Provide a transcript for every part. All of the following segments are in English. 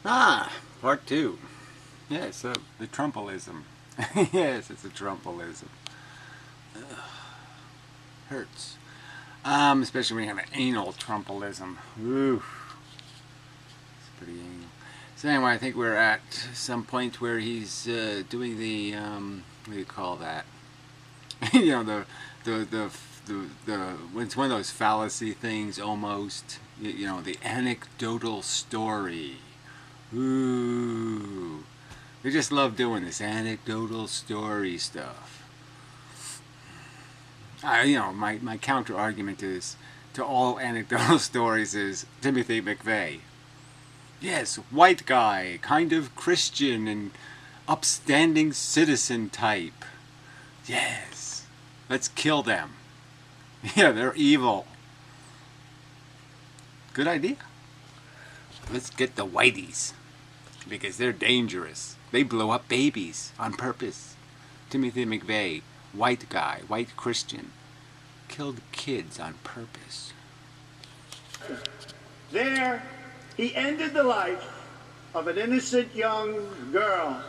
Ah, part two. Yeah, so the Trumpelism. Yes, it's a Trumpelism. Hurts. Especially when you have an anal Trumpelism. Ooh, it's pretty anal. So anyway, I think we're at some point where he's doing the what do you call that? You know, the it's one of those fallacy things almost. You know, the anecdotal story. Ooh. We just love doing this anecdotal story stuff. My counter argument is to all anecdotal stories is Timothy McVeigh. Yes, white guy, kind of Christian and upstanding citizen type. Yes, let's kill them. Yeah, they're evil. Good idea. Let's get the whiteys because they're dangerous. They blow up babies on purpose. Timothy McVeigh, white guy, white Christian, killed kids on purpose. There, he ended the life of an innocent young girl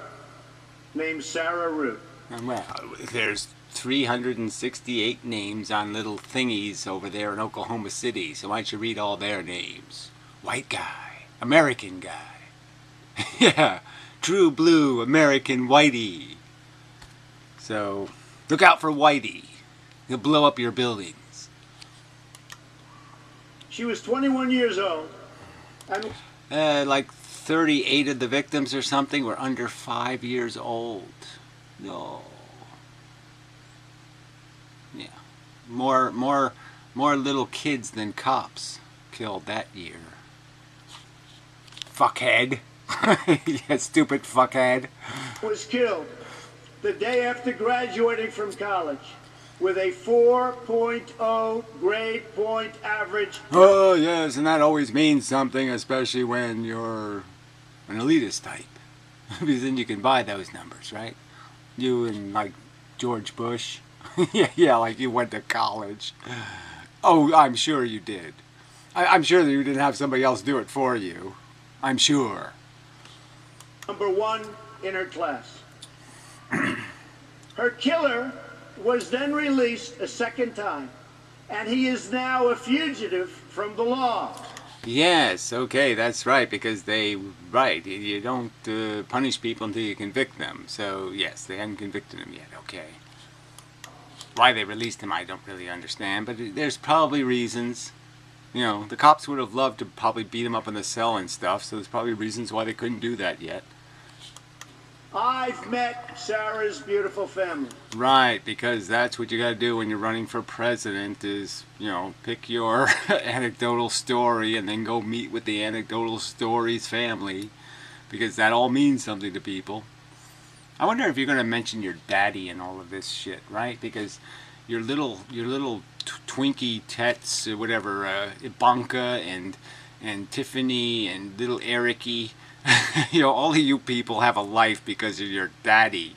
named Sarah Root. Well, there's 368 names on little thingies over there in Oklahoma City, so why don't you read all their names? White guy, American guy. Yeah, true blue American whitey. So, look out for whitey. He'll blow up your buildings. She was 21 years old. And like 38 of the victims or something were under 5 years old. No. Yeah. More little kids than cops killed that year. Fuckhead. Yeah, stupid fuckhead. Was killed the day after graduating from college with a 4.0 grade point average. Oh, yes, and that always means something, especially when you're an elitist type. Because then you can buy those numbers, right? You and, like, George Bush. Yeah, like you went to college. Oh, I'm sure you did. I'm sure that you didn't have somebody else do it for you. I'm sure. Number one in her class. Her killer was then released a second time, and he is now a fugitive from the law. Yes, okay, that's right, because you don't punish people until you convict them. So, yes, they haven't convicted him yet, okay. Why they released him, I don't really understand, but there's probably reasons. You know, the cops would have loved to probably beat him up in the cell and stuff, so there's probably reasons why they couldn't do that yet. I've met Sarah's beautiful family. Right, because that's what you gotta do when you're running for president is, you know, pick your anecdotal story and then go meet with the anecdotal story's family, because that all means something to people. I wonder if you're gonna mention your daddy and all of this shit, right? Because your little Twinkie Tets, or whatever, Ivanka and Tiffany and little Ericy, you know, all of you people have a life because of your daddy.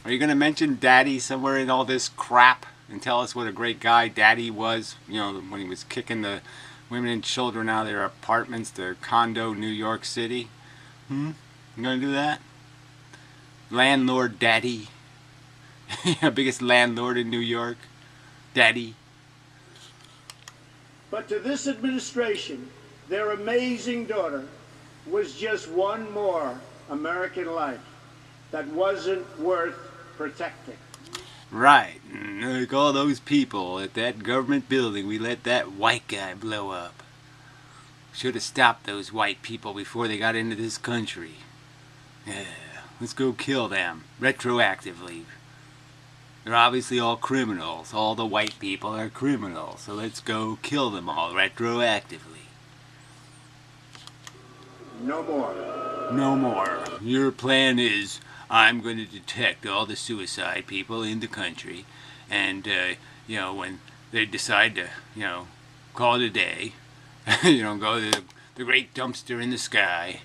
Are you gonna mention daddy somewhere in all this crap and tell us what a great guy daddy was? You know, when he was kicking the women and children out of their apartments to condo New York City? You gonna do that? Landlord daddy. Biggest landlord in New York. Daddy. But to this administration, their amazing daughter was just one more American life that wasn't worth protecting. Right. Like all those people at that government building, we let that white guy blow up. Should have stopped those white people before they got into this country. Yeah. Let's go kill them, retroactively. They're obviously all criminals. All the white people are criminals, so let's go kill them all, retroactively. No more. No more. Your plan is, I'm going to detect all the suicide people in the country, and, you know, when they decide to, you know, call it a day, you know, go to the great dumpster in the sky,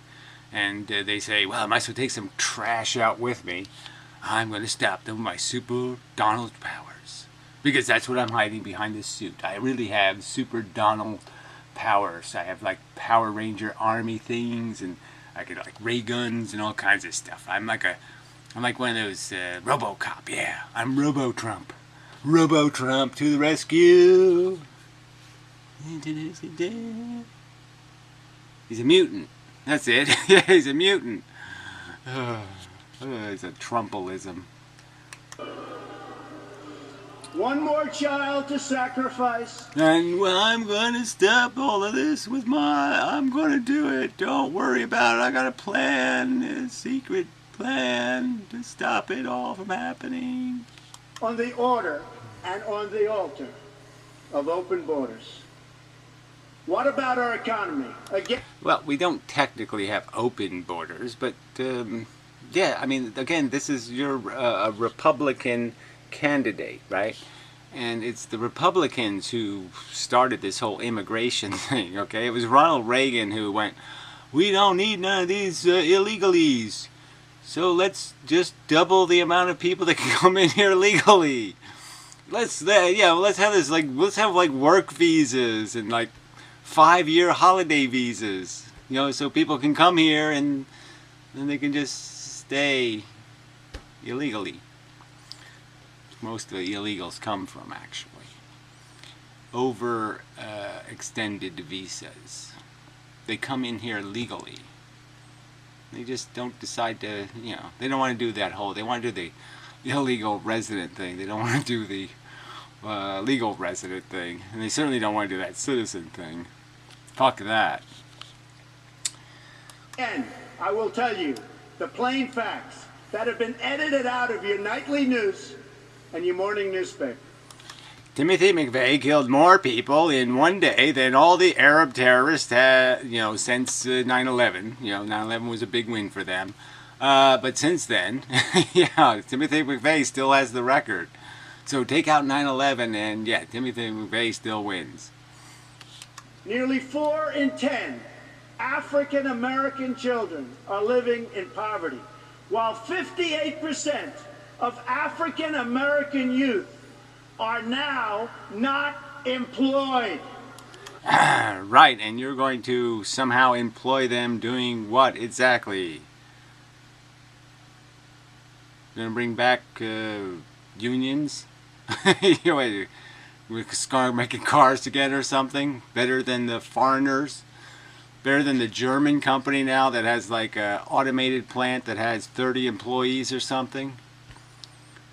and they say, well, I might as well take some trash out with me. I'm going to stop them with my super Donald powers. Because that's what I'm hiding behind this suit. I really have super Donald powers. I have like Power Ranger army things, and I could like ray guns and all kinds of stuff. I'm like one of those RoboCop. Yeah, I'm Robo-Trump. Robo-Trump to the rescue. He's a mutant. That's it. Yeah, he's a mutant. It's a Trumpelism. One more child to sacrifice. And well, I'm gonna stop all of this with I'm gonna do it. Don't worry about it. I got a plan, a secret plan to stop it all from happening. On the order and on the altar of open borders. What about our economy? Again. Well, we don't technically have open borders, but yeah, I mean, again, this is a Republican candidate, right? And it's the Republicans who started this whole immigration thing, okay? It was Ronald Reagan who went, we don't need none of these illegalies, so let's just double the amount of people that can come in here legally. Let's have this, like, let's have like work visas and like 5-year holiday visas, you know, so people can come here and then they can just stay illegally. Most of the illegals come from, actually. Over extended visas. They come in here legally. They just don't decide to, you know, they don't want to do that whole, they want to do the illegal resident thing. They don't want to do the legal resident thing. And they certainly don't want to do that citizen thing. Fuck that. And I will tell you the plain facts that have been edited out of your nightly news and your morning newspaper. Timothy McVeigh killed more people in one day than all the Arab terrorists had, you know, since 9/11. You know, 9/11 was a big win for them. But since then, yeah, Timothy McVeigh still has the record. So take out 9/11 and yeah, Timothy McVeigh still wins. Nearly 4 in 10 African American children are living in poverty, while 58% of African American youth are now not employed. Right, and you're going to somehow employ them doing what exactly? Going to bring back unions? You know, we're making cars together or something? Better than the foreigners? Better than the German company now that has like an automated plant that has 30 employees or something?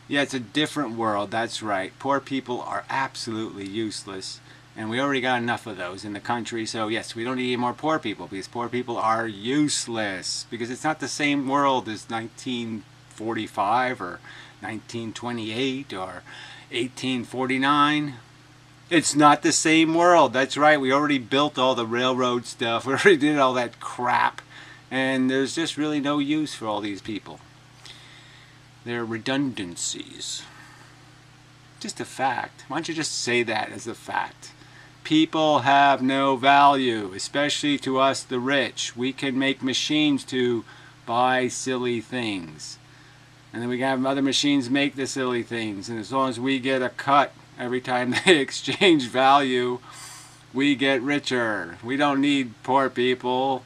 Yeah, it's a different world, that's right. Poor people are absolutely useless. And we already got enough of those in the country, so yes, we don't need any more poor people because poor people are useless. Because it's not the same world as 1945 or 1928 or 1849. It's not the same world, that's right. We already built all the railroad stuff, we already did all that crap. And there's just really no use for all these people. They're redundancies. Just a fact. Why don't you just say that as a fact? People have no value, especially to us the rich. We can make machines to buy silly things. And then we can have other machines make the silly things. And as long as we get a cut every time they exchange value, we get richer. We don't need poor people.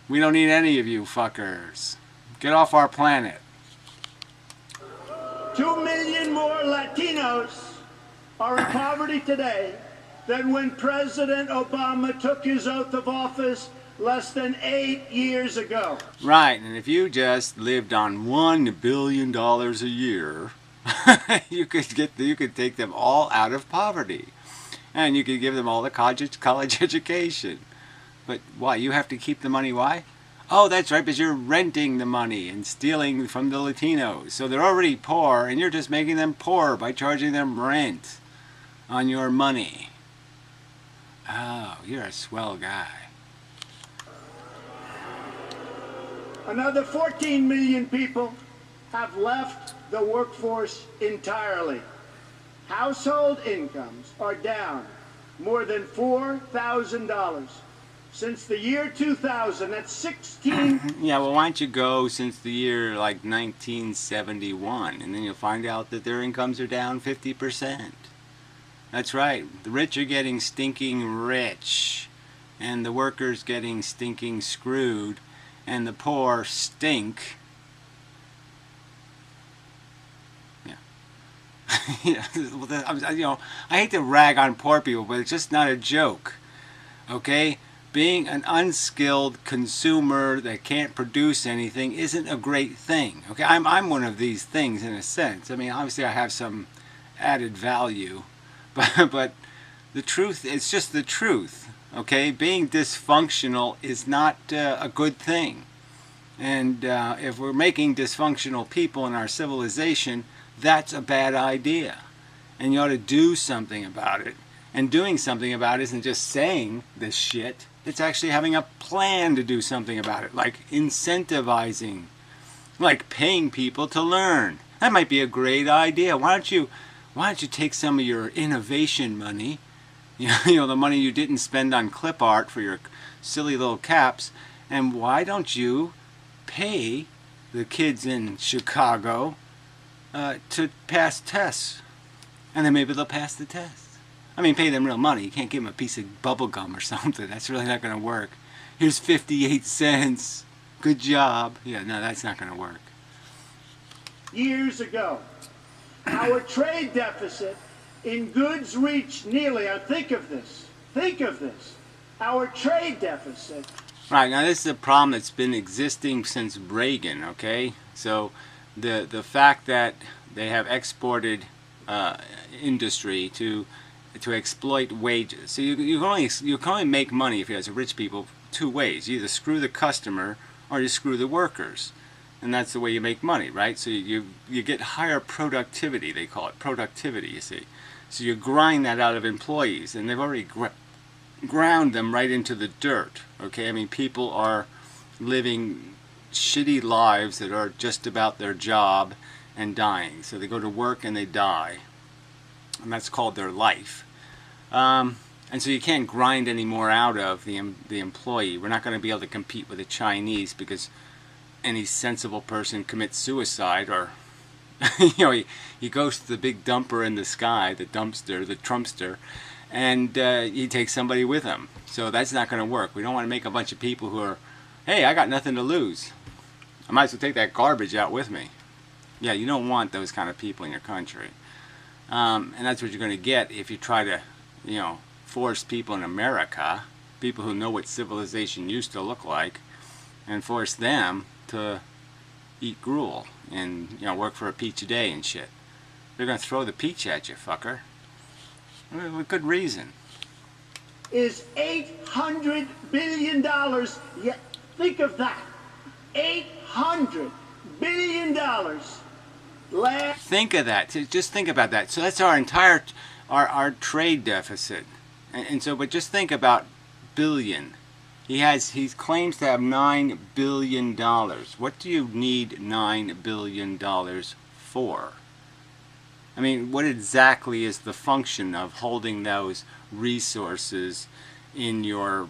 We don't need any of you fuckers. Get off our planet. 2 million more Latinos are in poverty today than when President Obama took his oath of office less than 8 years ago. Right, and if you just lived on $1 billion a year, you could take them all out of poverty. And you could give them all the college education. But why? You have to keep the money, why? Oh, that's right, because you're renting the money and stealing from the Latinos. So they're already poor, and you're just making them poor by charging them rent on your money. Oh, you're a swell guy. Another 14 million people have left the workforce entirely. Household incomes are down more than $4,000. Since the year 2000, that's 16... Yeah, well, why don't you go since the year, like, 1971, and then you'll find out that their incomes are down 50%. That's right. The rich are getting stinking rich, and the workers getting stinking screwed, and the poor stink. Yeah. I hate to rag on poor people, but it's just not a joke. Okay? Being an unskilled consumer that can't produce anything isn't a great thing. Okay? I'm one of these things in a sense. I mean, obviously I have some added value, but the truth is just the truth. Okay? Being dysfunctional is not a good thing. And if we're making dysfunctional people in our civilization, that's a bad idea. And you ought to do something about it. And doing something about it isn't just saying this shit. It's actually having a plan to do something about it. Like incentivizing. Like paying people to learn. That might be a great idea. Why don't you take some of your innovation money, the money you didn't spend on clip art for your silly little caps, and why don't you pay the kids in Chicago to pass tests, and then maybe they'll pass the test. I mean, pay them real money. You can't give them a piece of bubble gum or something. That's really not going to work. Here's 58 cents. Good job. Yeah, no, that's not going to work. Years ago, our trade deficit in goods reached nearly, think of this, our trade deficit. Right, now this is a problem that's been existing since Reagan, okay? So the fact that they have exported industry to exploit wages. So you can only make money if you have rich people two ways. You either screw the customer or you screw the workers. And that's the way you make money, right? So you get higher productivity, they call it productivity, you see. So you grind that out of employees, and they've already ground them right into the dirt, okay? I mean, people are living shitty lives that are just about their job and dying. So they go to work and they die, and that's called their life. And so you can't grind any more out of the employee. We're not going to be able to compete with the Chinese because any sensible person commits suicide, or he goes to the big dumper in the sky, the dumpster, the Trumpster, and he takes somebody with him. So that's not going to work. We don't want to make a bunch of people who are, hey, I got nothing to lose. I might as well take that garbage out with me. Yeah, you don't want those kind of people in your country. And that's what you're going to get if you try to, force people in America, people who know what civilization used to look like, and force them to eat gruel and work for a peach a day and shit. They're going to throw the peach at you, fucker. With good reason. Is $800 billion. Yeah, think of that. $800 billion. Think of that. Just think about that. So that's our entire our trade deficit. And so, but just think about billion. He claims to have $9 billion. What do you need $9 billion for? I mean, what exactly is the function of holding those resources in your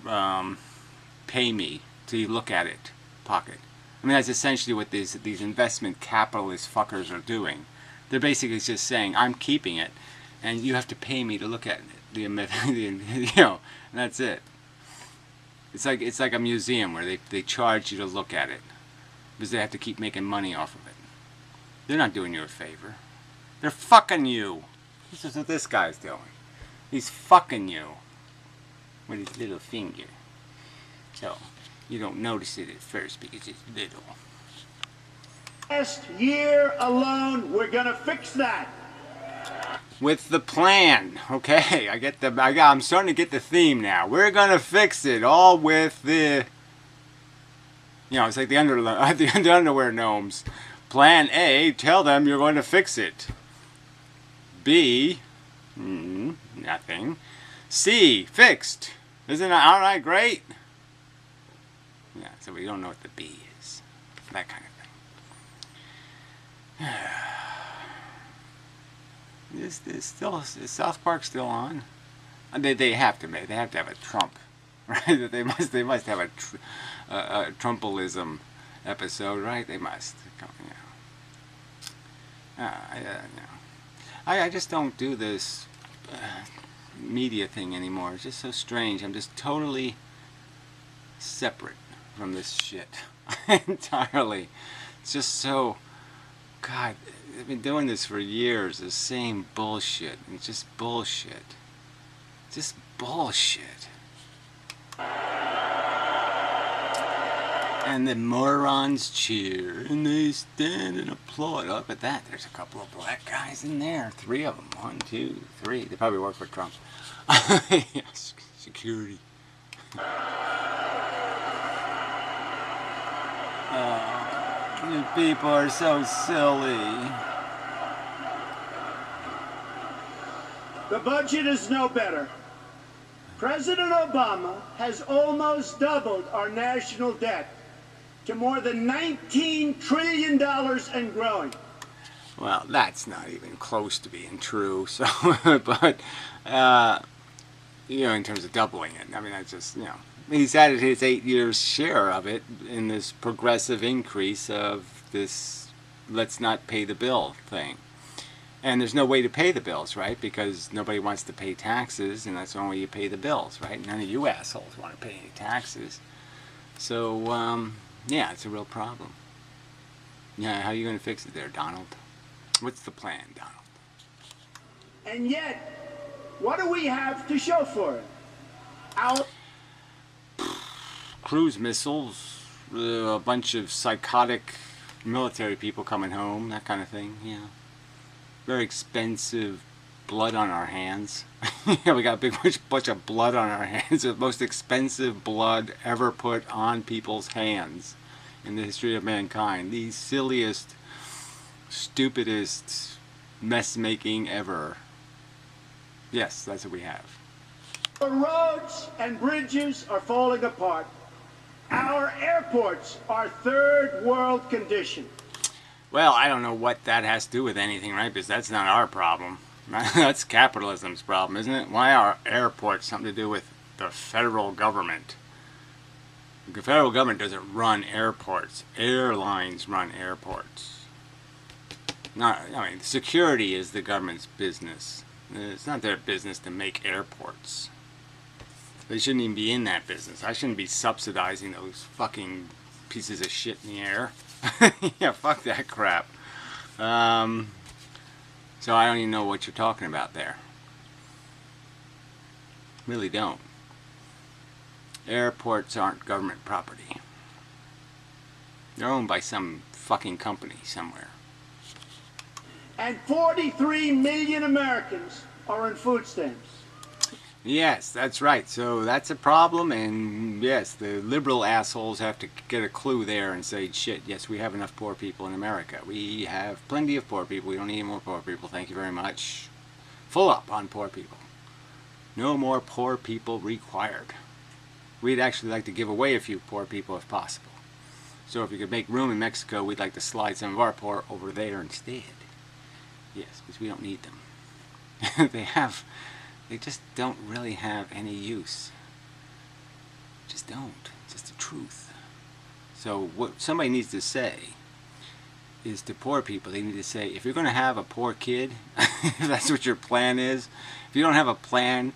pay me till you look at it pocket? I mean, that's essentially what these investment capitalist fuckers are doing. They're basically just saying, I'm keeping it, and you have to pay me to look at it. And that's it. It's like a museum where they charge you to look at it because they have to keep making money off of it. They're not doing you a favor. They're fucking you. This is what this guy's doing. He's fucking you with his little finger. So you don't notice it at first because it's little. Last year alone, we're gonna fix that. With the plan, okay? I'm starting to get the theme now. We're gonna fix it all with the, it's like the underwear gnomes. Plan A, tell them you're going to fix it. B, nothing. C, fixed. Isn't that alright? Great. Yeah, so we don't know what the B is. That kind of thing. Is South Park still on? They have to have a Trump, right? They must have a Trumpism episode, right? They must. I just don't do this media thing anymore. It's just so strange. I'm just totally separate from this shit entirely. It's just so, God, I've been doing this for years, the same bullshit. It's just bullshit. Just bullshit. And the morons cheer, and they stand and applaud. Look at that, there's a couple of black guys in there. 3 of them, 1, 2, 3. They probably work for Trump. Yes, security. You people are so silly. The budget is no better. President Obama has almost doubled our national debt to more than $19 trillion and growing. Well, that's not even close to being true. So, but, you know, in terms of doubling it, I mean, that's just, you know, he's added his 8 years share of it in this progressive increase of this let's not pay the bill thing. And there's no way to pay the bills, right? Because nobody wants to pay taxes, and that's the only way you pay the bills, right? None of you assholes want to pay any taxes. So, yeah, it's a real problem. Yeah, how are you going to fix it there, Donald? What's the plan, Donald? And yet, what do we have to show for it? Our cruise missiles, a bunch of psychotic military people coming home, that kind of thing, yeah. Very expensive blood on our hands. Yeah, we got a big bunch of blood on our hands. The most expensive blood ever put on people's hands in the history of mankind. The silliest, stupidest mess-making ever. Yes, that's what we have. roads and bridges are falling apart. Our airports are third world condition. Well, I don't know what that has to do with anything, right? Because that's not our problem. That's capitalism's problem, isn't it? Why are airports something to do with the federal government? The federal government doesn't run airports. Airlines run airports. I mean, security is the government's business. It's not their business to make airports. They shouldn't even be in that business. I shouldn't be subsidizing those fucking pieces of shit in the air. Yeah, fuck that crap. So I don't even know what you're talking about there. Really don't. Airports aren't government property. They're owned by some fucking company somewhere. And 43 million Americans are on food stamps. Yes, that's right. So that's a problem, and yes, the liberal assholes have to get a clue there and say, shit, yes, we have enough poor people in America. We have plenty of poor people. We don't need any more poor people. Thank you very much. Full up on poor people. No more poor people required. We'd actually like to give away a few poor people if possible. So if you could make room in Mexico, we'd like to slide some of our poor over there instead. Yes, because we don't need them. They just don't really have any use. Just don't. It's just the truth. So what somebody needs to say is to poor people, they need to say, if you're going to have a poor kid, if that's what your plan is, if you don't have a plan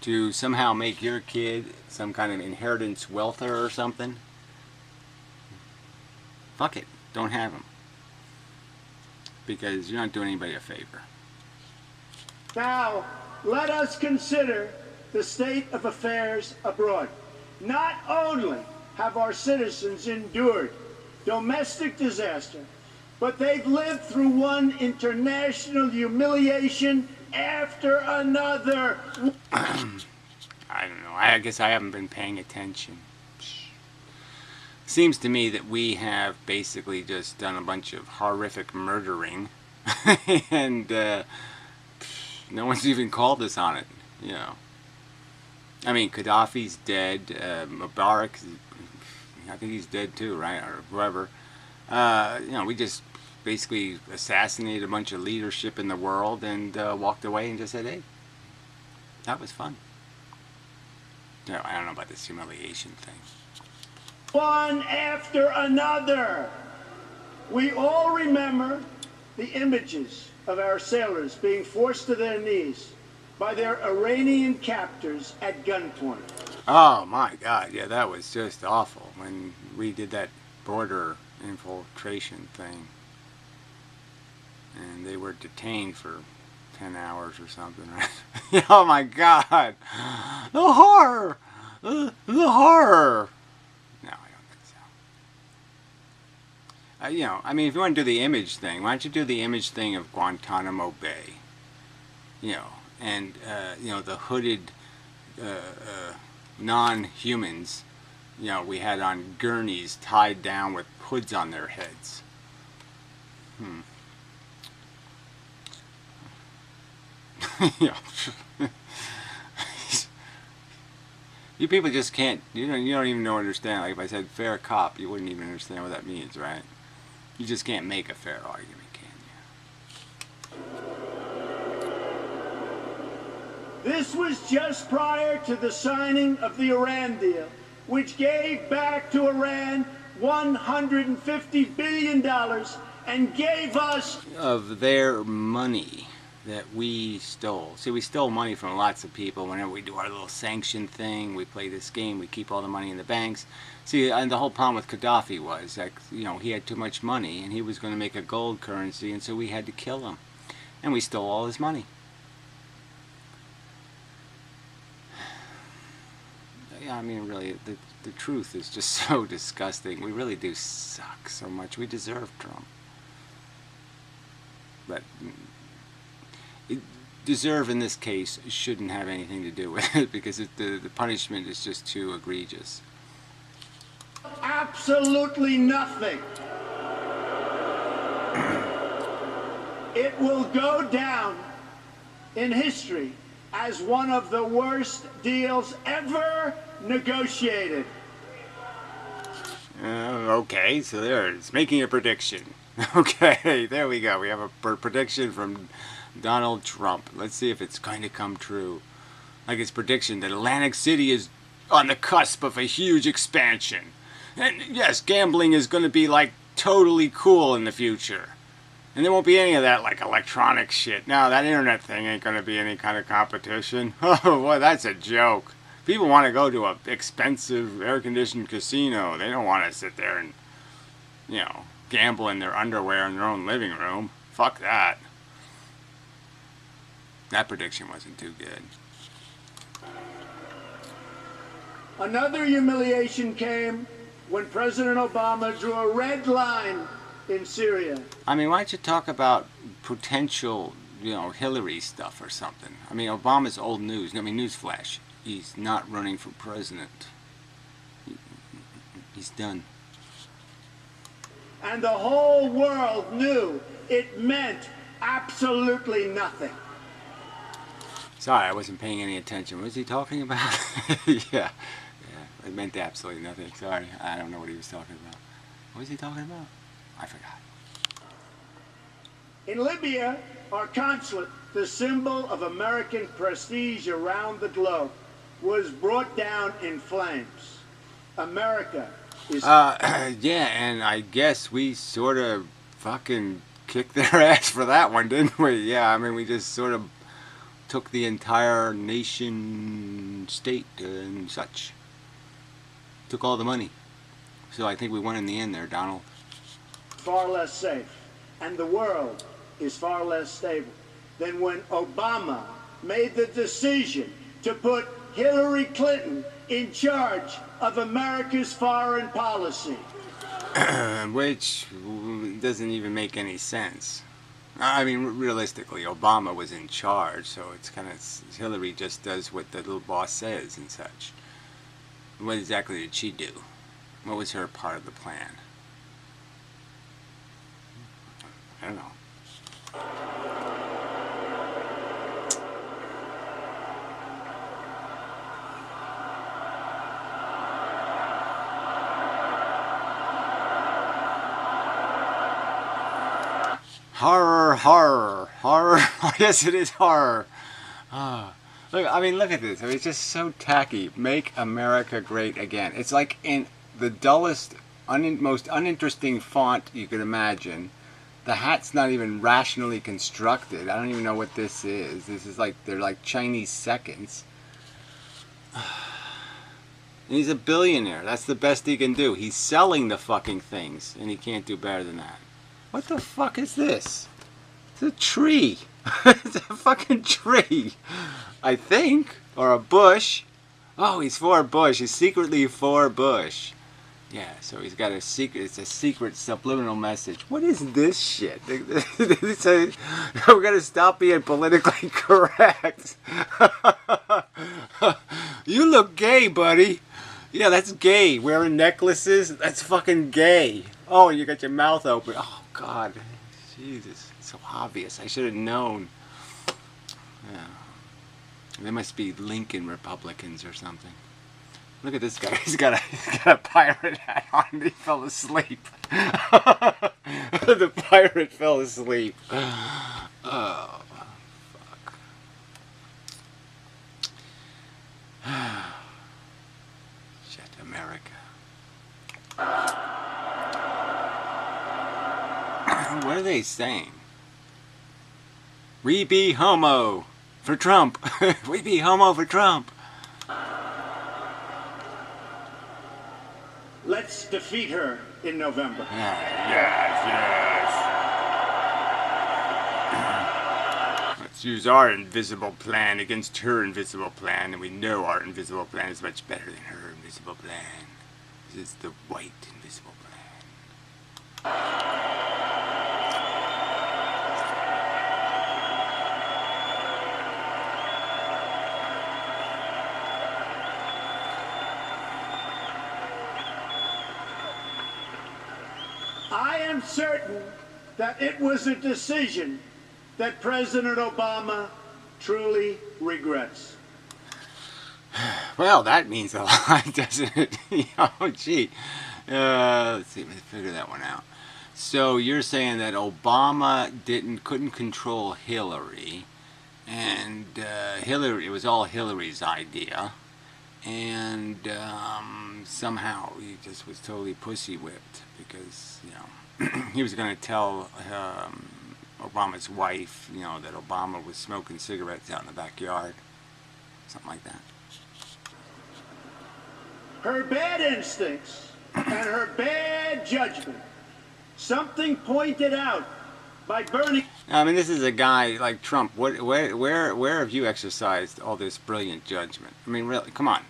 to somehow make your kid some kind of inheritance welfare or something, fuck it. Don't have them. Because you're not doing anybody a favor. Now, let us consider the state of affairs abroad. Not only have our citizens endured domestic disaster, but they've lived through one international humiliation after another. I don't know. I guess I haven't been paying attention. Seems to me that we have basically just done a bunch of horrific murdering, and no one's even called us on it, you know. I mean, Gaddafi's dead, Mubarak, I think he's dead too, right, or whoever. You know, we just basically assassinated a bunch of leadership in the world and walked away and just said, hey, that was fun. No, I don't know about this humiliation thing. One after another. We all remember the images of our sailors being forced to their knees by their Iranian captors at gunpoint. Oh my God, yeah, that was just awful when we did that border infiltration thing. And they were detained for 10 hours or something, right? Oh my God! The horror! The horror! No, I don't think so. You know, I mean, if you want to do the image thing, why don't you do the image thing of Guantanamo Bay? You know, and, you know, the hooded non-humans, you know, we had on gurneys tied down with hoods on their heads. You know, you people just can't, you don't even understand. Like if I said fair cop, you wouldn't even understand what that means, right? You just can't make a fair argument, can you? This was just prior to the signing of the Iran deal, which gave back to Iran $150 billion and gave us Of their money that we stole. See, we stole money from lots of people. Whenever we do our little sanction thing, we play this game, we keep all the money in the banks. See, and the whole problem with Gaddafi was that, you know, he had too much money and he was going to make a gold currency, and so we had to kill him. And we stole all his money. Yeah, I mean, really, the truth is just so disgusting. We really do suck so much. We deserve Trump. But deserve in this case shouldn't have anything to do with it, because the punishment is just too egregious. absolutely nothing. It will go down in history as one of the worst deals ever negotiated. Okay, so there, it's making a prediction. Okay, there we go. We have a prediction from Donald Trump. Let's see if it's going to come true. Like his prediction that Atlantic City is on the cusp of a huge expansion. And yes, gambling is going to be like totally cool in the future. And there won't be any of that like electronic shit. No, that internet thing ain't going to be any kind of competition. Oh boy, that's a joke. People want to go to an expensive air-conditioned casino. They don't want to sit there and, you know, gamble in their underwear in their own living room. Fuck that. That prediction wasn't too good. Another humiliation came when President Obama drew a red line in Syria. I mean, why don't you talk about potential, you know, Hillary stuff or something? I mean, Obama's old news. I mean, newsflash. He's not running for president. He's done. And the whole world knew it meant absolutely nothing. Sorry, I wasn't paying any attention. What was he talking about? Yeah, it meant absolutely nothing. Sorry, I don't know what he was talking about. What was he talking about? I forgot. In Libya, our consulate, the symbol of American prestige around the globe, was brought down in flames. America is... Yeah, and I guess we sort of fucking kicked their ass for that one, didn't we? Yeah, I mean, we just sort of took the entire nation state and such. Took all the money. So I think we won in the end there, Donald. far less safe, and the world is far less stable than when Obama made the decision to put Hillary Clinton in charge of America's foreign policy. Which doesn't even make any sense. I mean, realistically, Obama was in charge, so it's kind of, Hillary just does what the little boss says and such. What exactly did she do? What was her part of the plan? I don't know. Horror, horror, horror. Yes, it is horror. Look, I mean, look at this. I mean, it's just so tacky. Make America great again. It's like in the dullest, most uninteresting font you could imagine. The hat's not even rationally constructed. I don't even know what this is. This is like, they're like Chinese seconds. And he's a billionaire. That's the best he can do. He's selling the fucking things, and he can't do better than that. What the fuck is this? It's a tree. It's a fucking tree. I think. Or a bush. Oh, he's for Bush. He's secretly for Bush. Yeah, so he's got a secret, it's a secret subliminal message. What is this shit? We're gonna stop being politically correct. You look gay, buddy. Yeah, that's gay. Wearing necklaces, that's fucking gay. Oh, you got your mouth open. Oh, God. Jesus, it's so obvious. I should have known. Yeah. They must be Lincoln Republicans or something. Look at this guy. He's got a pirate hat on and he fell asleep. The pirate fell asleep. Oh, fuck. Shit, America. What are they saying? We be homo for Trump. We be homo for Trump. Let's defeat her in November. Yes. Let's use our invisible plan against her invisible plan, and we know our invisible plan is much better than her invisible plan. This is the white invisible plan. I am certain that it was a decision that President Obama truly regrets. Well, that means a lot, doesn't it? Oh, gee. Let's see, let's figure that one out. So you're saying that Obama couldn't control Hillary, and it was all Hillary's idea, and somehow he just was totally pussy whipped because, you know, he was going to tell Obama's wife, you know, that Obama was smoking cigarettes out in the backyard, something like that. Her bad instincts and her bad judgment, something pointed out by Bernie. I mean, this is a guy like Trump. Where have you exercised all this brilliant judgment? I mean, really, come on.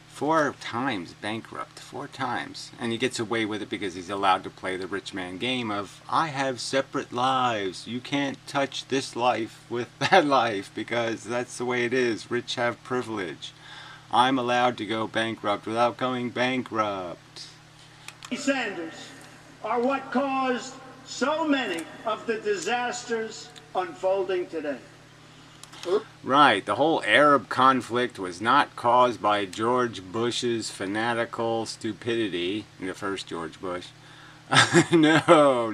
4 times bankrupt, 4 times. And he gets away with it because he's allowed to play the rich man game of, I have separate lives. You can't touch this life with that life because that's the way it is. Rich have privilege. I'm allowed to go bankrupt without going bankrupt. Sanders are what caused so many of the disasters unfolding today. Right, the whole Arab conflict was not caused by George Bush's fanatical stupidity, the first George Bush. No.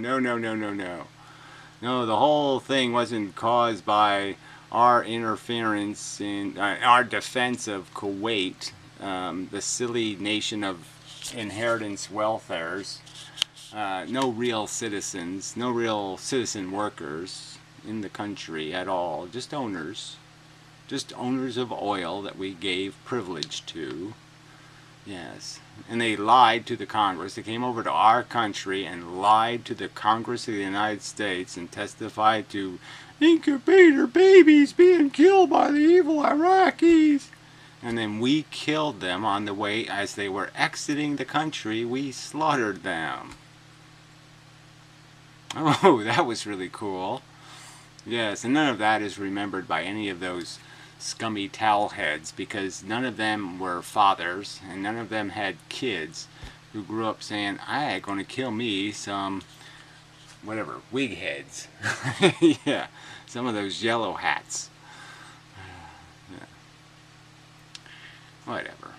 No, the whole thing wasn't caused by our interference in our defense of Kuwait, the silly nation of inheritance welfares. No real citizens, no real citizen workers in the country at all, just owners of oil that we gave privilege to. Yes, and they lied to the Congress. They came over to our country and lied to the Congress of the United States and testified to incubator babies being killed by the evil Iraqis. And then we killed them on the way as they were exiting the country. We slaughtered them. Oh, that was really cool. Yes, and none of that is remembered by any of those scummy towel heads because none of them were fathers and none of them had kids who grew up saying, I going to kill me some, whatever, wig heads. Yeah, some of those yellow hats. Yeah. Whatever.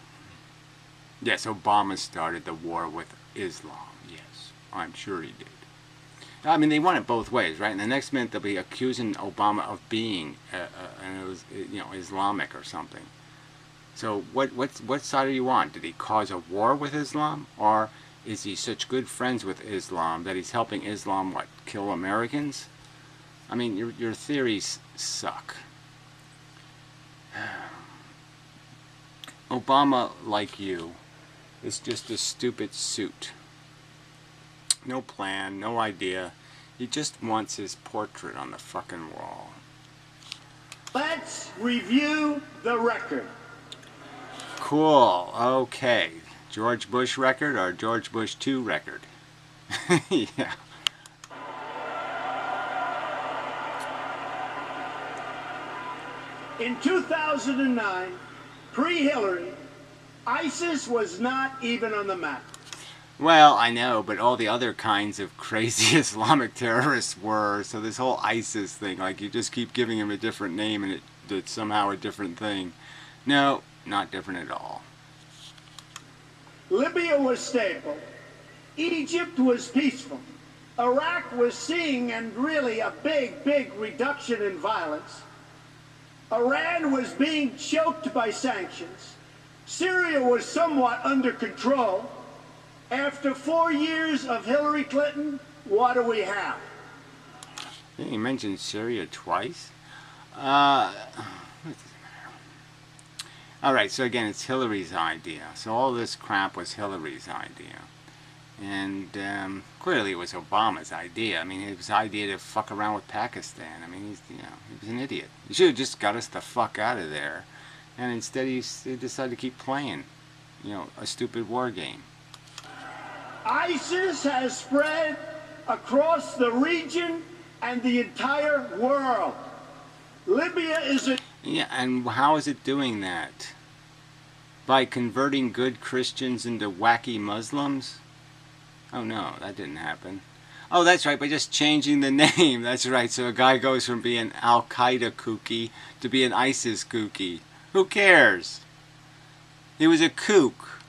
Yes, Obama started the war with Islam. Yes, I'm sure he did. I mean, they want it both ways, right? And the next minute they'll be accusing Obama of being, Islamic or something. So what side are you on? Did he cause a war with Islam, or is he such good friends with Islam that he's helping Islam kill Americans? I mean, your theories suck. Obama, like you, is just a stupid suit. No plan, no idea. He just wants his portrait on the fucking wall. Let's review the record. Cool. Okay. George Bush record or George Bush 2 record? Yeah. In 2009, pre-Hillary, ISIS was not even on the map. Well, I know, but all the other kinds of crazy Islamic terrorists were. So this whole ISIS thing, like you just keep giving him a different name and it's somehow a different thing. No, not different at all. Libya was stable. Egypt was peaceful. Iraq was seeing and really a big reduction in violence. Iran was being choked by sanctions. Syria was somewhat under control. After 4 years of Hillary Clinton, what do we have? You mentioned Syria twice. Alright, so again, it's Hillary's idea. So all this crap was Hillary's idea. And clearly it was Obama's idea. I mean, it was his idea to fuck around with Pakistan. I mean, he was an idiot. He should have just got us the fuck out of there. And instead he decided to keep playing, a stupid war game. ISIS has spread across the region and the entire world. Libya is a... Yeah, and how is it doing that? By converting good Christians into wacky Muslims? Oh no, that didn't happen. Oh, that's right, by just changing the name. That's right, so a guy goes from being Al-Qaeda kooky to being ISIS kooky. Who cares? He was a kook.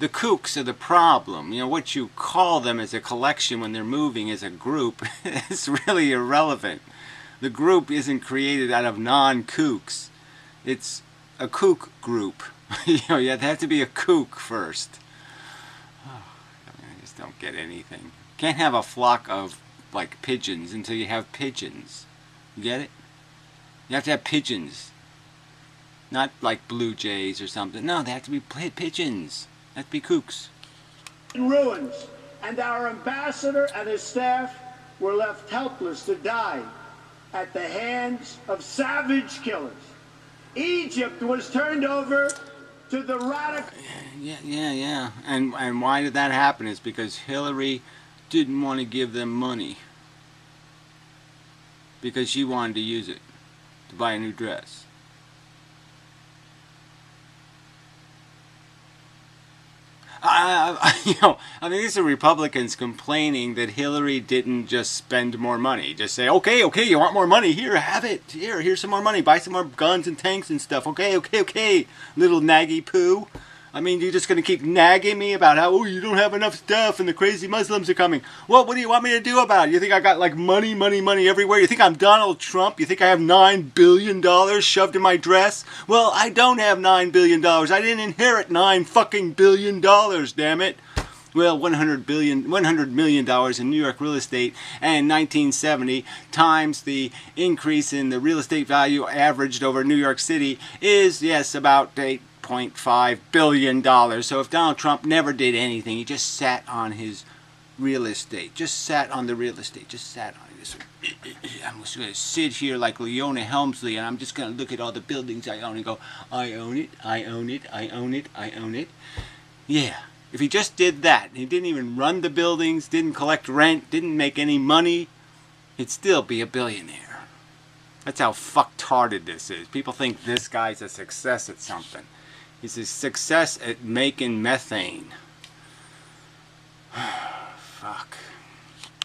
The kooks are the problem. What you call them as a collection when they're moving as a group is really irrelevant. The group isn't created out of non-kooks. It's a kook group. You have to be a kook first. I just don't get anything. Can't have a flock of, pigeons until you have pigeons. You get it? You have to have pigeons. Not like blue jays or something. No, they have to be pigeons. They have to be kooks. In ruins, and our ambassador and his staff were left helpless to die at the hands of savage killers. Egypt was turned over to the radical... Yeah. And why did that happen? Is because Hillary didn't want to give them money. Because she wanted to use it to buy a new dress. These are Republicans complaining that Hillary didn't just spend more money. Just say, okay, you want more money? Here, have it. Here's some more money. Buy some more guns and tanks and stuff. Okay, little naggy poo. You're just going to keep nagging me about how, you don't have enough stuff and the crazy Muslims are coming. Well, what do you want me to do about it? You think I got, money everywhere? You think I'm Donald Trump? You think I have $9 billion shoved in my dress? Well, I don't have $9 billion. I didn't inherit $9 fucking billion, damn it. Well, $100 million in New York real estate and 1970 times the increase in the real estate value averaged over New York City is, yes, about $8.5 billion. So if Donald Trump never did anything, he just sat on his real estate. Just sat on the real estate. Just sat on it. I'm just going to sit here like Leona Helmsley and I'm just going to look at all the buildings I own and go, I own it, I own it, I own it, I own it. Yeah. If he just did that, he didn't even run the buildings, didn't collect rent, didn't make any money, he'd still be a billionaire. That's how fucktarded this is. People think this guy's a success at something. He's a success at making methane. Fuck.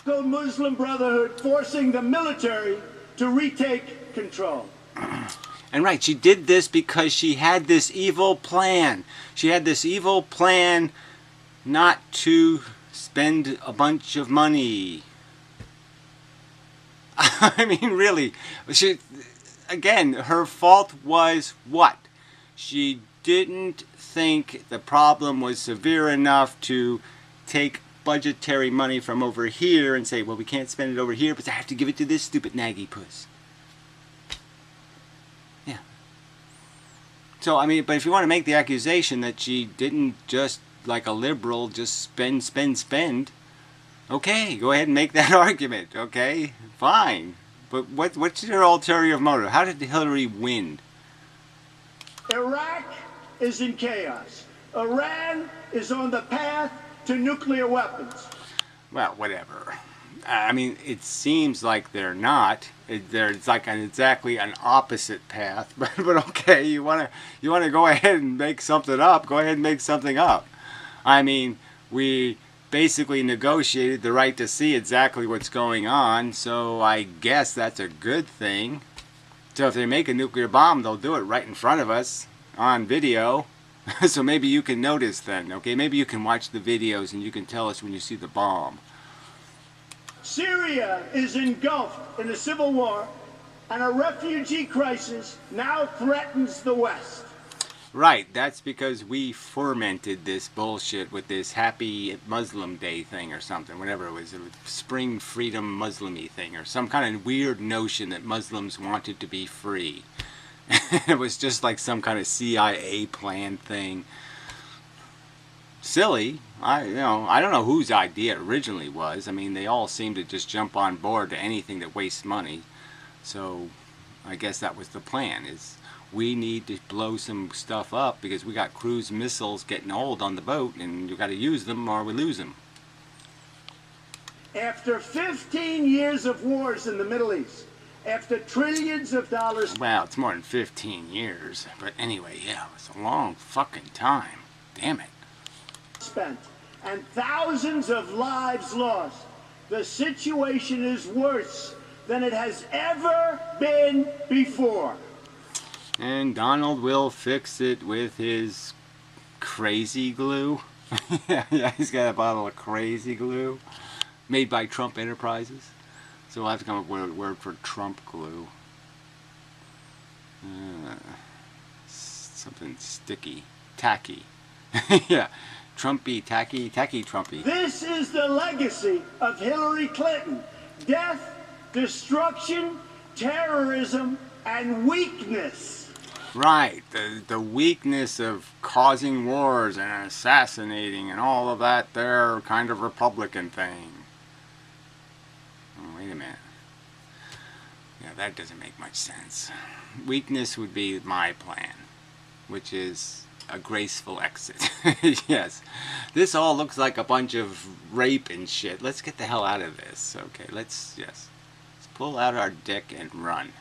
Muslim Brotherhood forcing the military to retake control. And right, she did this because she had this evil plan. She had this evil plan not to spend a bunch of money. Really. Again, her fault was what? She didn't think the problem was severe enough to take budgetary money from over here and say, well, we can't spend it over here, but I have to give it to this stupid naggy puss. Yeah. So, I mean, but if you want to make the accusation that she didn't just, like a liberal, just spend, spend, spend, okay, go ahead and make that argument, okay? Fine. But what's your ulterior motive? How did Hillary win? Iraq is in chaos. Iran is on the path to nuclear weapons. Well, whatever. I mean, it seems like they're not. It's like exactly an opposite path. But okay, you wanna go ahead and make something up. Go ahead and make something up. I mean, we basically negotiated the right to see exactly what's going on, so I guess that's a good thing. So if they make a nuclear bomb, they'll do it right in front of us on video. So maybe you can notice then, okay? Maybe you can watch the videos and you can tell us when you see the bomb. Syria is engulfed in a civil war, and a refugee crisis now threatens the West. Right, that's because we fermented this bullshit with this happy Muslim Day thing or something, whatever it was, Spring Freedom Muslim-y thing, or some kind of weird notion that Muslims wanted to be free. It was just like some kind of CIA planned thing. Silly. I don't know whose idea it originally was. I mean, they all seem to just jump on board to anything that wastes money. So I guess that was the plan, is we need to blow some stuff up because we got cruise missiles getting old on the boat, and you got to use them or we lose them. After 15 years of wars in the Middle East, after trillions of dollars... Well, it's more than 15 years. But anyway, yeah, it was a long fucking time. Damn it. ...spent, and thousands of lives lost, the situation is worse than it has ever been before. And Donald will fix it with his crazy glue. Yeah, he's got a bottle of crazy glue made by Trump Enterprises. So we'll have to come up with a word for Trump glue. Something sticky. Tacky. Yeah. Trumpy, tacky, tacky, Trumpy. This is the legacy of Hillary Clinton. Death, destruction, terrorism, and weakness. Right, the weakness of causing wars and assassinating and all of that there kind of Republican thing. Oh, wait a minute. Yeah, that doesn't make much sense. Weakness would be my plan, which is a graceful exit. Yes, this all looks like a bunch of rape and shit. Let's get the hell out of this. Okay, let's pull out our dick and run.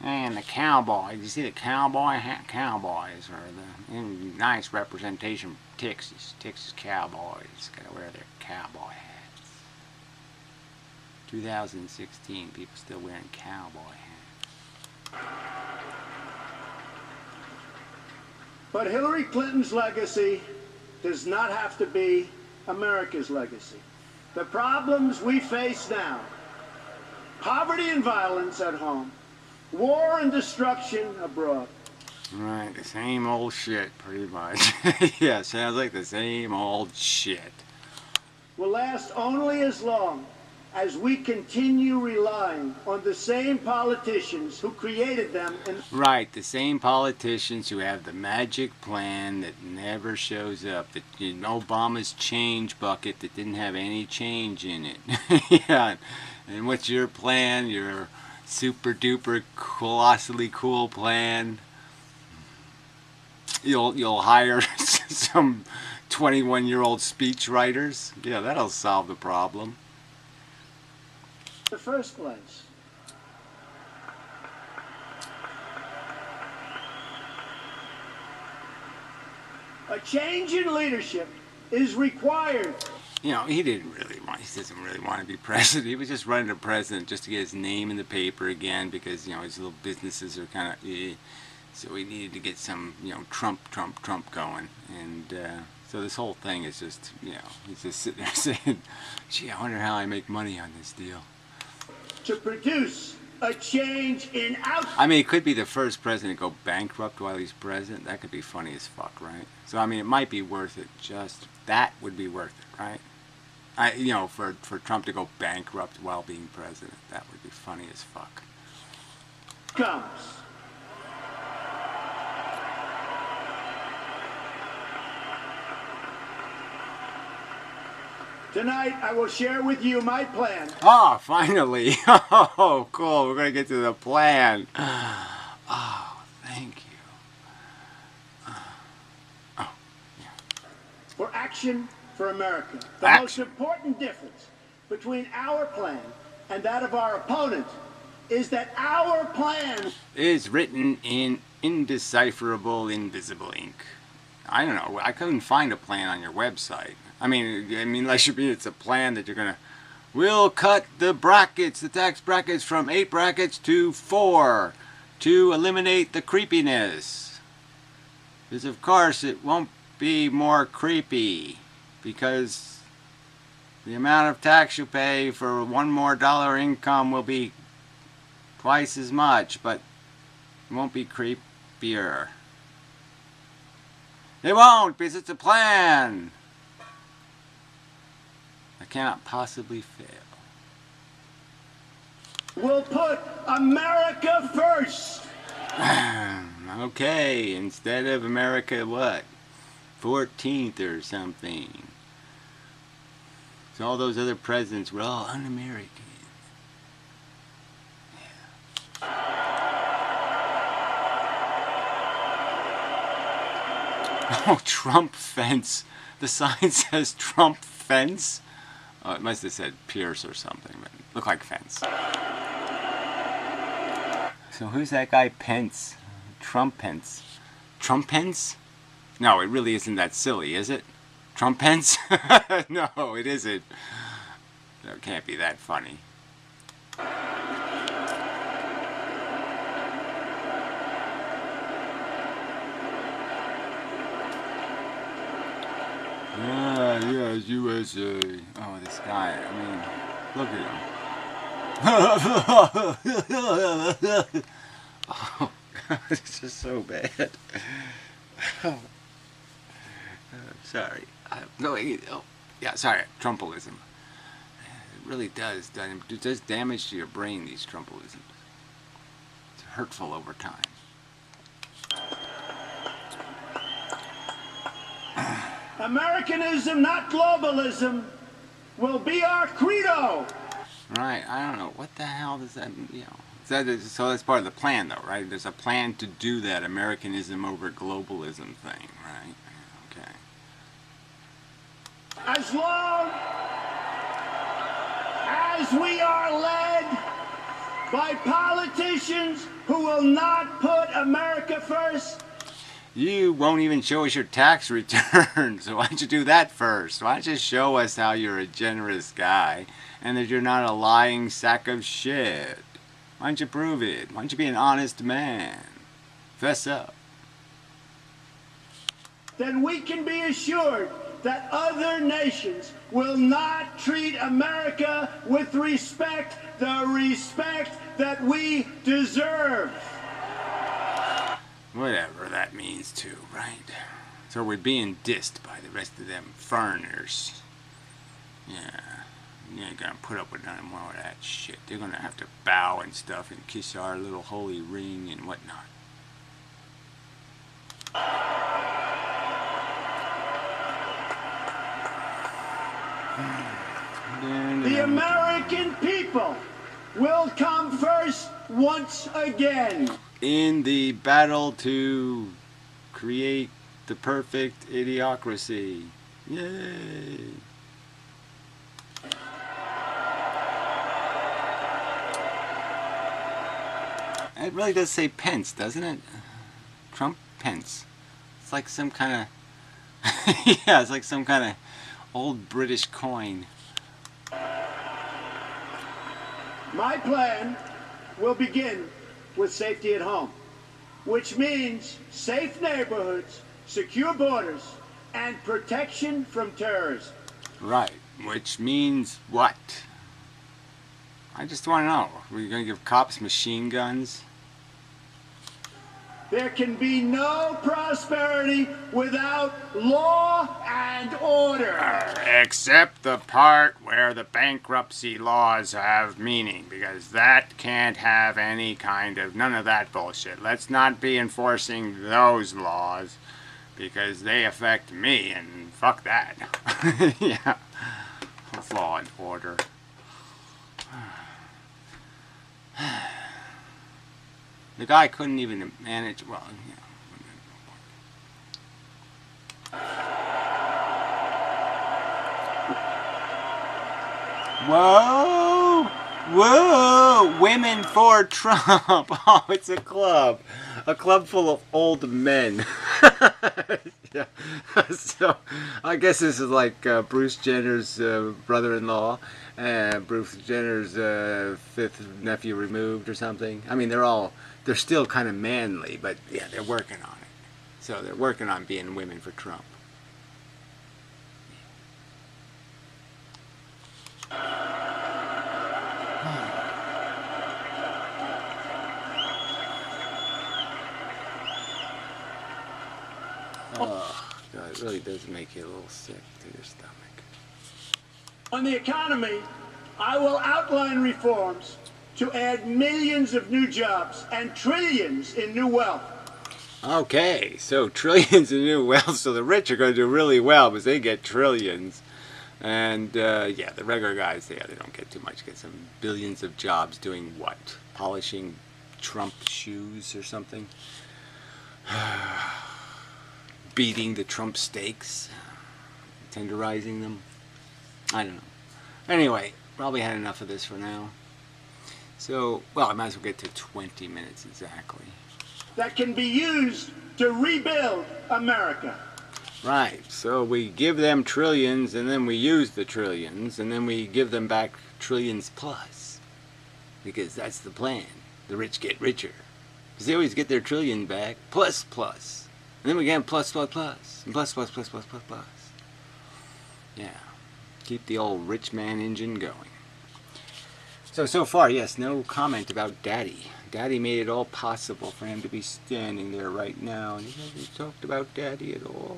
And the cowboys, you see the cowboy hat? Cowboys are the nice representation of Texas. Texas cowboys gotta wear their cowboy hats. 2016, people still wearing cowboy hats. But Hillary Clinton's legacy does not have to be America's legacy. The problems we face now, poverty and violence at home, war and destruction abroad. Right, the same old shit, pretty much. Yeah, sounds like the same old shit. Will last only as long as we continue relying on the same politicians who created them. Right, the same politicians who have the magic plan that never shows up. The Obama's change bucket that didn't have any change in it. Yeah, and what's your plan? Your super duper colossally cool plan? You'll hire some 21-year-old speech writers. Yeah, that'll solve the problem. In the first place. A change in leadership is required. You know, he doesn't really want to be president. He was just running for president just to get his name in the paper again because, you know, his little businesses are kind of so he needed to get some, you know, Trump going. And so this whole thing is just, you know, he's just sitting there saying, gee, I wonder how I make money on this deal. To produce a change in I mean, it could be the first president to go bankrupt while he's president. That could be funny as fuck, right? So, I mean, it might be worth it. Just that would be worth it, right? You know, for Trump to go bankrupt while being president, that would be funny as fuck. outcomes. Tonight, I will share with you my plan. Oh, finally. Oh, cool. We're going to get to the plan. Oh, thank you. Oh, yeah. For action for America. The Action. most important difference between our plan and that of our opponent is that our plan Is written in indecipherable, invisible ink. I don't know. I couldn't find a plan on your website. I mean, unless it's a plan that you're gonna. We'll cut the brackets, the tax brackets, from 8 brackets to 4 to eliminate the creepiness. Because of course it won't be more creepy, because the amount of tax you pay for $1 more income will be twice as much, but it won't be creepier. It won't, because it's a plan. I cannot possibly fail. will put America first. Okay, instead of America what? 14th or something. So all those other presidents were all un-American. Oh, Trump fence. The sign says Trump fence. Oh, it must have said Pierce or something, but it looked like fence. So who's that guy Pence? Trump Pence. Trump Pence? No, it really isn't that silly, is it? Trump Pence? No, it isn't. It can't be that funny. Yes, USA. Oh, this guy, I mean, look at him. Oh, God, it's just so bad. Oh, sorry. Oh, yeah, sorry, Trumpolism. It really does. It does damage to your brain, these Trumpolisms. It's hurtful over time. Americanism, not globalism, will be our credo. Right, I don't know. What the hell does that mean? So that's part of the plan, though, right? There's a plan to do that Americanism over globalism thing, right? Okay. As long as we are led by politicians who will not put America first, You won't even show us your tax return, so why don't you do that first? Why don't you show us how you're a generous guy and that you're not a lying sack of shit? Why don't you prove it? Why don't you be an honest man? Fess up. then we can be assured that other nations will not treat America with respect, the respect that we deserve. Whatever that means too, right? So we're being dissed by the rest of them foreigners. Yeah. You ain't gonna put up with none more of that shit. They're gonna have to bow and stuff and kiss our little holy ring and whatnot. The American people will come first once again. In the battle to create the perfect idiocracy. Yay! It really does say Pence, doesn't it? Trump Pence. It's like some kind of... yeah, it's like some kind of old British coin. My plan will begin with safety at home, which means safe neighborhoods, secure borders, and protection from terrorism. Right, which means what? I just want to know, are we going to give cops machine guns? There can be no prosperity without law and order. Except the part where the bankruptcy laws have meaning, because that can't have any kind of, none of that bullshit. Let's not be enforcing those laws, because they affect me, and fuck that. Yeah. Law and order. The guy couldn't even manage, well, you know. Whoa! Whoa! Women for Trump! Oh, it's a club. A club full of old men. Yeah. So, I guess this is like Bruce Jenner's brother-in-law, Bruce Jenner's fifth nephew removed or something. I mean, they're still kind of manly, but yeah, they're working on it. So they're working on being women for Trump. Oh, God, it really does make you a little sick to your stomach. On the economy, I will outline reforms to add millions of new jobs and trillions in new wealth. Okay, so trillions in new wealth, so the rich are going to do really well because they get trillions. And yeah, the regular guys, yeah, they don't get too much. Get some billions of jobs doing what? Polishing Trump shoes or something? Beating the Trump steaks? Tenderizing them? I don't know. Anyway, probably had enough of this for now. So, well, I might as well get to 20 minutes exactly. That can be used to rebuild America. Right, so we give them trillions, and then we use the trillions, and then we give them back trillions plus. Because that's the plan. The rich get richer. Because they always get their trillion back, plus. And then we get plus, and plus. Yeah, keep the old rich man engine going. So far, yes, no comment about Daddy. Daddy made it all possible for him to be standing there right now. And he hasn't talked about Daddy at all.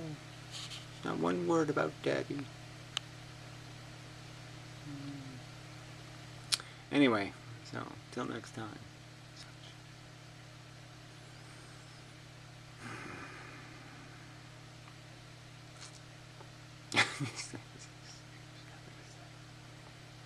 Not one word about Daddy. Anyway, so, till next time.